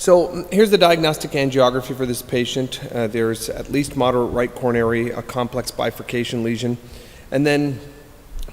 So here's the diagnostic angiography for this patient. There's at least moderate right coronary, a complex bifurcation lesion, and then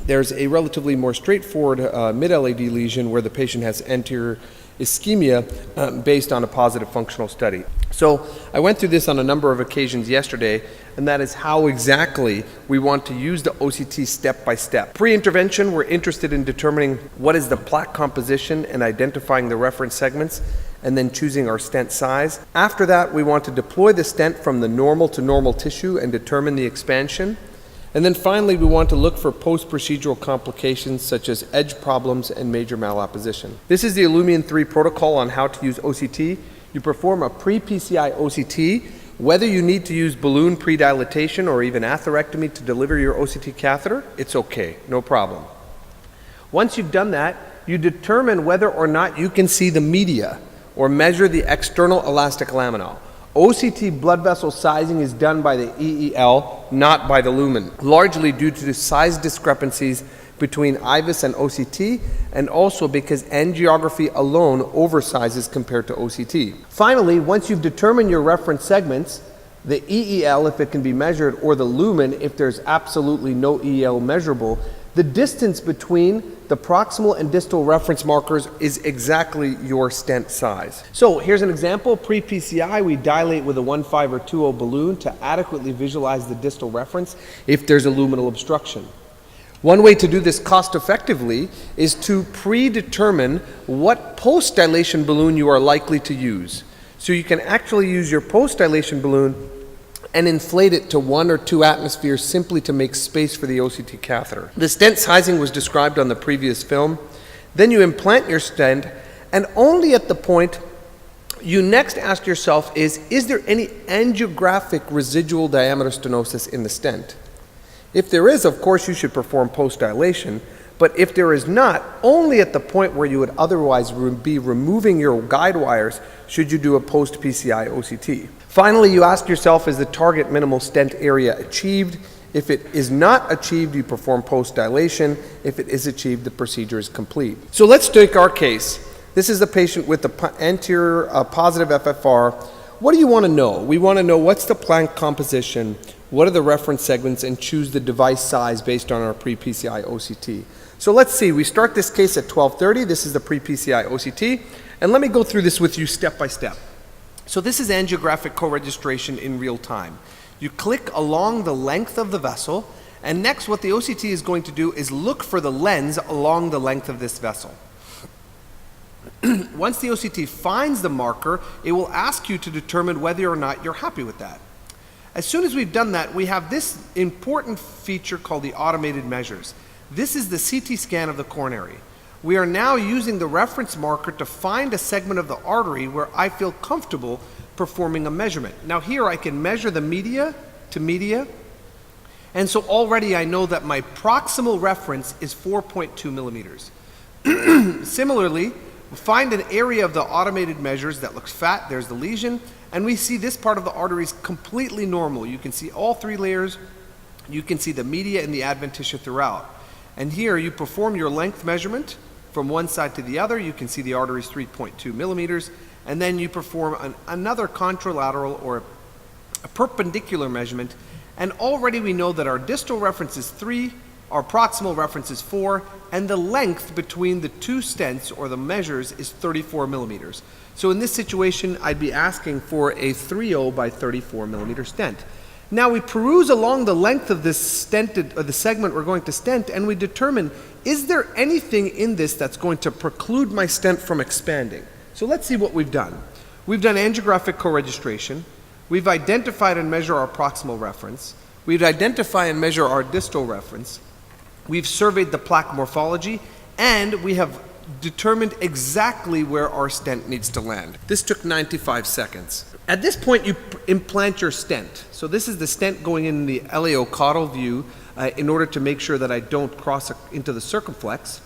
there's a relatively more straightforward mid-LAD lesion where the patient has anterior ischemia based on a positive functional study. So I went through this on a number of occasions yesterday, and that is how exactly we want to use the OCT step by step. Pre-intervention, we're interested in determining what is the plaque composition and identifying the reference segments, and then choosing our stent size. After that, we want to deploy the stent from the normal to normal tissue and determine the expansion. And then finally, we want to look for post-procedural complications such as edge problems and major malapposition. This is the Illumian 3 protocol on how to use OCT. You perform a pre-PCI OCT. Whether you need to use balloon pre-dilatation or even atherectomy to deliver your OCT catheter, it's okay, no problem. Once you've done that, you determine whether or not you can see the media or measure the external elastic laminal. OCT blood vessel sizing is done by the EEL, not by the lumen, largely due to the size discrepancies between IVUS and OCT, and also because angiography alone oversizes compared to OCT. Finally, once you've determined your reference segments, the EEL, if it can be measured, or the lumen, if there's absolutely no EEL measurable, the distance between the proximal and distal reference markers is exactly your stent size. So here's an example. Pre-PCI, we dilate with a 1.5 or 2.0 balloon to adequately visualize the distal reference if there's a luminal obstruction. One way to do this cost effectively is to predetermine what post-dilation balloon you are likely to use. So you can actually use your post-dilation balloon and inflate it to 1 or 2 atmospheres simply to make space for the OCT catheter. The stent sizing was described on the previous film. Then you implant your stent, and only at the point you next ask yourself is there any angiographic residual diameter stenosis in the stent? If there is, of course, you should perform post-dilation, but if there is not, only at the point where you would otherwise be removing your guide wires should you do a post-PCI OCT. Finally, you ask yourself, is the target minimal stent area achieved? If it is not achieved, you perform post-dilation. If it is achieved, the procedure is complete. So let's take our case. This is the patient with the anterior positive FFR. What do you want to know? We want to know what's the plaque composition, what are the reference segments, and choose the device size based on our pre-PCI OCT. So let's see, we start this case at 12:30. This is the pre-PCI OCT. And let me go through this with you step by step. So this is angiographic co-registration in real time. You click along the length of the vessel, and next what the OCT is going to do is look for the lens along the length of this vessel. Once the OCT finds the marker, it will ask you to determine whether or not you're happy with that. As soon as we've done that, we have this important feature called the automated measures. This is the CT scan of the coronary. We are now using the reference marker to find a segment of the artery where I feel comfortable performing a measurement. Now here I can measure the media to media, and so already I know that my proximal reference is 4.2 millimeters. Similarly, find an area of the automated measures that looks fat, there's the lesion, and we see this part of the artery is completely normal. You can see all 3 layers, you can see the media and the adventitia throughout. And here you perform your length measurement from one side to the other. You can see the artery is 3.2 millimeters, and then you perform another contralateral or a perpendicular measurement, and already we know that our distal reference is 3, our proximal reference is 4, and the length between the 2 stents or the measures is 34 millimeters. So in this situation, I'd be asking for a 3.0 by 34 millimeter stent. Now we peruse along the length of this stented, or the segment we're going to stent, and we determine, is there anything in this that's going to preclude my stent from expanding? So let's see what we've done. We've done angiographic co-registration. We've identified and measured our proximal reference. We've identified and measured our distal reference. We've surveyed the plaque morphology, and we have determined exactly where our stent needs to land. This took 95 seconds. At this point, you implant your stent. So this is the stent going in the LAO caudal view in order to make sure that I don't cross into the circumflex.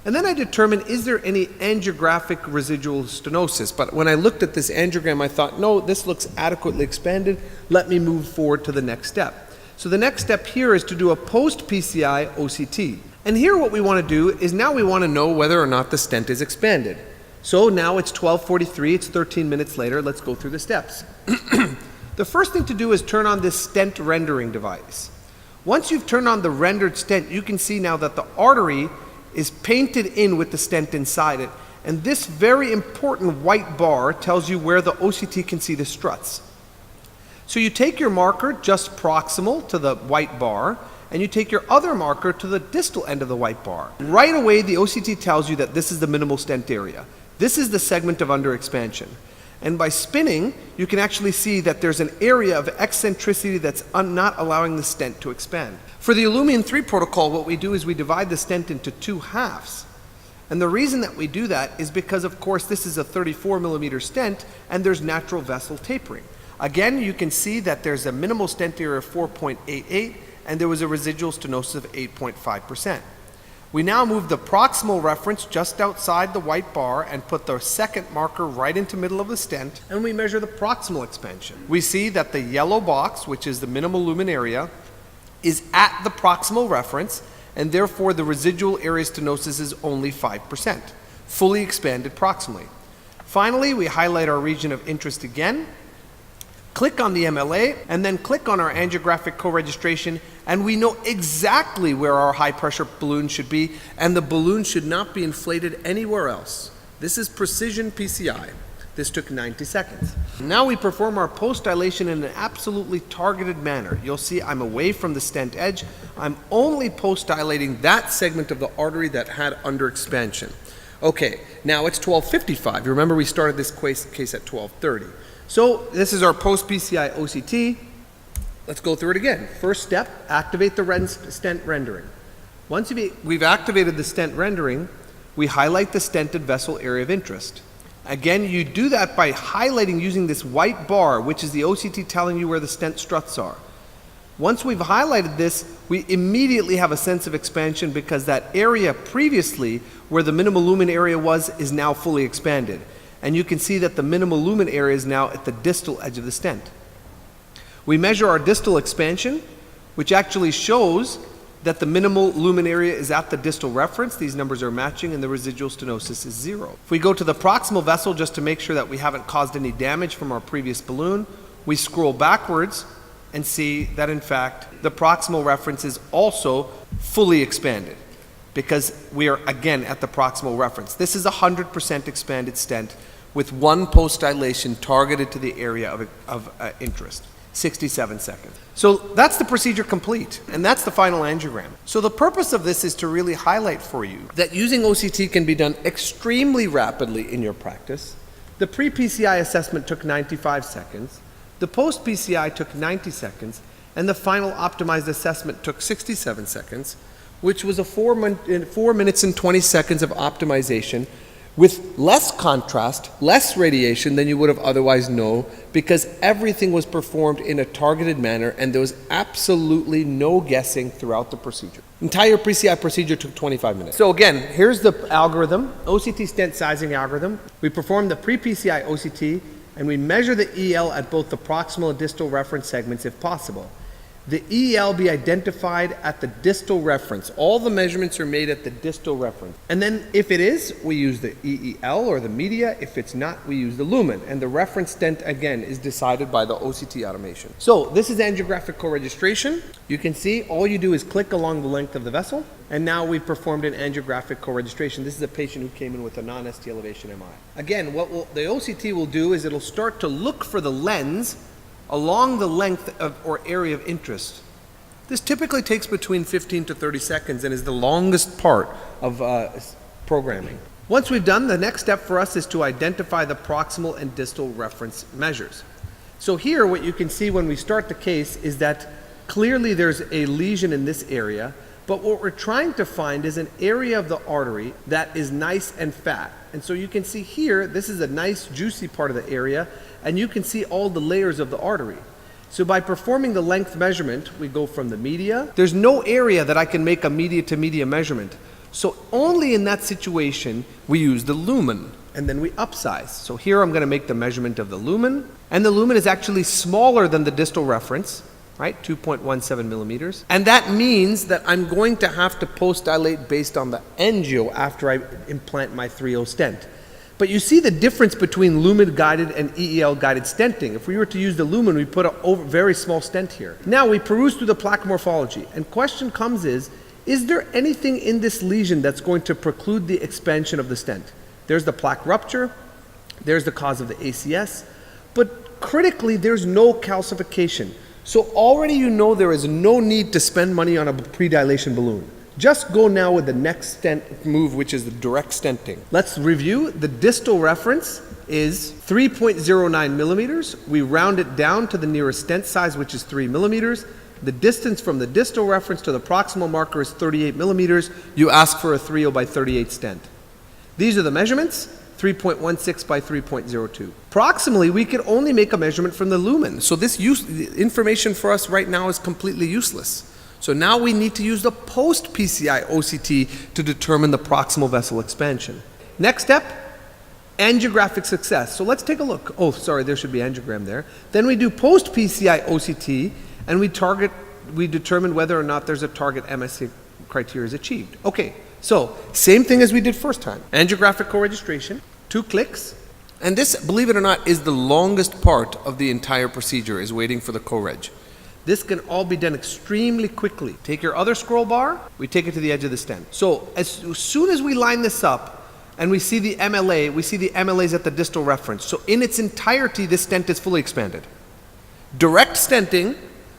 And then I determine, is there any angiographic residual stenosis? But when I looked at this angiogram, I thought, no, this looks adequately expanded. Let me move forward to the next step. So the next step here is to do a post-PCI OCT. And here what we want to do is now we want to know whether or not the stent is expanded. So now it's 12:43, it's 13 minutes later. Let's go through the steps. The first thing to do is turn on this stent rendering device. Once you've turned on the rendered stent, you can see now that the artery is painted in with the stent inside it. And this very important white bar tells you where the OCT can see the struts. So you take your marker just proximal to the white bar, and you take your other marker to the distal end of the white bar. Right away, the OCT tells you that this is the minimal stent area. This is the segment of underexpansion. And by spinning, you can actually see that there's an area of eccentricity that's not allowing the stent to expand. For the Illumian 3 protocol, what we do is we divide the stent into 2 halves. And the reason that we do that is because, of course, this is a 34 millimeter stent and there's natural vessel tapering. Again, you can see that there's a minimal stent area of 4.88 and there was a residual stenosis of 8.5%. We now move the proximal reference just outside the white bar and put the second marker right into the middle of the stent, and we measure the proximal expansion. We see that the yellow box, which is the minimal lumen area, is at the proximal reference, and therefore the residual area stenosis is only 5%, fully expanded proximally. Finally, we highlight our region of interest again, click on the MLA, and then click on our angiographic co-registration, and we know exactly where our high pressure balloon should be, and the balloon should not be inflated anywhere else. This is precision PCI. This took 90 seconds. Now we perform our post-dilation in an absolutely targeted manner. You'll see I'm away from the stent edge. I'm only post-dilating that segment of the artery that had underexpansion. Okay, now it's 12:55. You remember we started this case at 12:30. So this is our post-PCI OCT. Let's go through it again. First step, activate the stent rendering. Once we've activated the stent rendering, we highlight the stented vessel area of interest. Again, you do that by highlighting using this white bar, which is the OCT telling you where the stent struts are. Once we've highlighted this, we immediately have a sense of expansion because that area previously where the minimal lumen area was is now fully expanded. And you can see that the minimal lumen area is now at the distal edge of the stent. We measure our distal expansion, which actually shows that the minimal lumen area is at the distal reference. These numbers are matching and the residual stenosis is 0. If we go to the proximal vessel just to make sure that we haven't caused any damage from our previous balloon, we scroll backwards and see that in fact the proximal reference is also fully expanded because we are again at the proximal reference. This is a 100% expanded stent with one post-dilation targeted to the area of interest. 67 seconds. So that's the procedure complete, and that's the final angiogram. So the purpose of this is to really highlight for you that using OCT can be done extremely rapidly in your practice. The pre-PCI assessment took 95 seconds, the post-PCI took 90 seconds, and the final optimized assessment took 67 seconds, which was a 4 minutes and 20 seconds of optimization with less contrast, less radiation than you would have otherwise known, because everything was performed in a targeted manner and there was absolutely no guessing throughout the procedure. Entire PCI procedure took 25 minutes. So again, here's the algorithm, OCT stent sizing algorithm. We perform the pre-PCI OCT and we measure the EL at both the proximal and distal reference segments if possible. The EL be identified at the distal reference. All the measurements are made at the distal reference. And then if it is, we use the EEL or the media. If it's not, we use the lumen. And the reference stent, again, is decided by the OCT automation. So this is angiographic co-registration. You can see all you do is click along the length of the vessel. And now we've performed an angiographic co-registration. This is a patient who came in with a non-ST elevation MI. Again, what the OCT will do is it'll start to look for the lens along the length of or area of interest. This typically takes between 15 to 30 seconds and is the longest part of programming. Once we've done, the next step for us is to identify the proximal and distal reference measures. So here what you can see when we start the case is that clearly there's a lesion in this area, but what we're trying to find is an area of the artery that is nice and fat. And so you can see here, this is a nice juicy part of the area, and you can see all the layers of the artery. So by performing the length measurement, we go from the media. There's no area that I can make a media to media measurement. So only in that situation, we use the lumen, and then we upsize. So here I'm gonna make the measurement of the lumen, and the lumen is actually smaller than the distal reference, right, 2.17 millimeters. And that means that I'm going to have to post-dilate based on the angio after I implant my 3.0 stent. But you see the difference between lumen-guided and EEL-guided stenting. If we were to use the lumen, we put a very small stent here. Now we peruse through the plaque morphology, and question comes is there anything in this lesion that's going to preclude the expansion of the stent? There's the plaque rupture, there's the cause of the ACS, but critically there's no calcification. So already you know there is no need to spend money on a predilation balloon. Just go now with the next stent move, which is the direct stenting. Let's review. The distal reference is 3.09 millimeters. We round it down to the nearest stent size, which is 3 millimeters. The distance from the distal reference to the proximal marker is 38 millimeters. You ask for a 3/0 by 38 stent. These are the measurements, 3.16 by 3.02. Proximally, we could only make a measurement from the lumen. So this information for us right now is completely useless. So now we need to use the post-PCI OCT to determine the proximal vessel expansion. Next step, angiographic success. So let's take a look. Oh, sorry, there should be angiogram there. Then we do post-PCI OCT, and we determine whether or not there's a target MSA criteria is achieved. Okay, so same thing as we did first time. Angiographic co-registration, 2 clicks. And this, believe it or not, is the longest part of the entire procedure, is waiting for the co-reg. This can all be done extremely quickly. Take your other scroll bar, we take it to the edge of the stent. So as soon as we line this up and we see the MLA, we see the MLAs at the distal reference. So in its entirety, this stent is fully expanded. Direct stenting,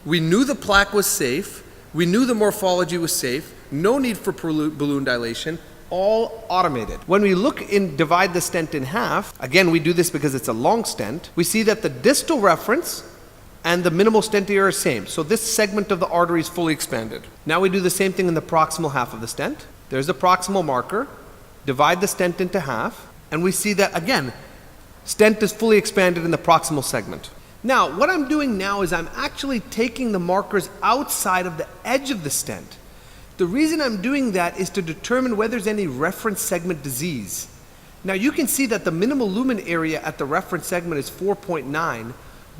we knew the plaque was safe, we knew the morphology was safe, no need for balloon dilation, all automated. When we divide the stent in half, again, we do this because it's a long stent, we see that the distal reference and the minimal stent area are same. So this segment of the artery is fully expanded. Now we do the same thing in the proximal half of the stent. There's the proximal marker, divide the stent into half, and we see that, again, stent is fully expanded in the proximal segment. Now, what I'm doing now is I'm actually taking the markers outside of the edge of the stent. The reason I'm doing that is to determine whether there's any reference segment disease. Now you can see that the minimal lumen area at the reference segment is 4.9,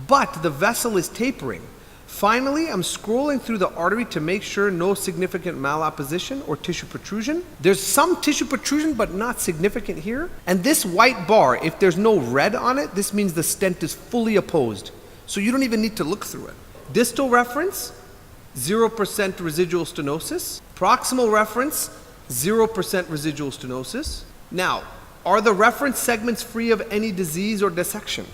but the vessel is tapering. Finally, I'm scrolling through the artery to make sure no significant malapposition or tissue protrusion. There's some tissue protrusion, but not significant here. And this white bar, if there's no red on it, this means the stent is fully opposed. So you don't even need to look through it. Distal reference, 0% residual stenosis. Proximal reference, 0% residual stenosis. Now, are the reference segments free of any disease or dissection?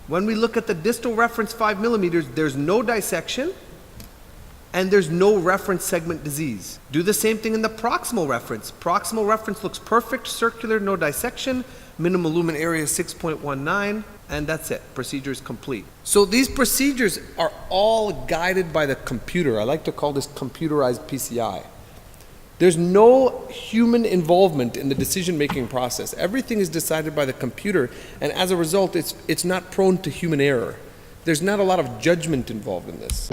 When we look at the distal reference 5 millimeters, there's no dissection and there's no reference segment disease. Do the same thing in the proximal reference. Proximal reference looks perfect, circular, no dissection, minimal lumen area 6.19, and that's it. Procedure is complete. So these procedures are all guided by the computer. I like to call this computerized PCI. There's no human involvement in the decision-making process. Everything is decided by the computer, and as a result, it's not prone to human error. There's not a lot of judgment involved in this.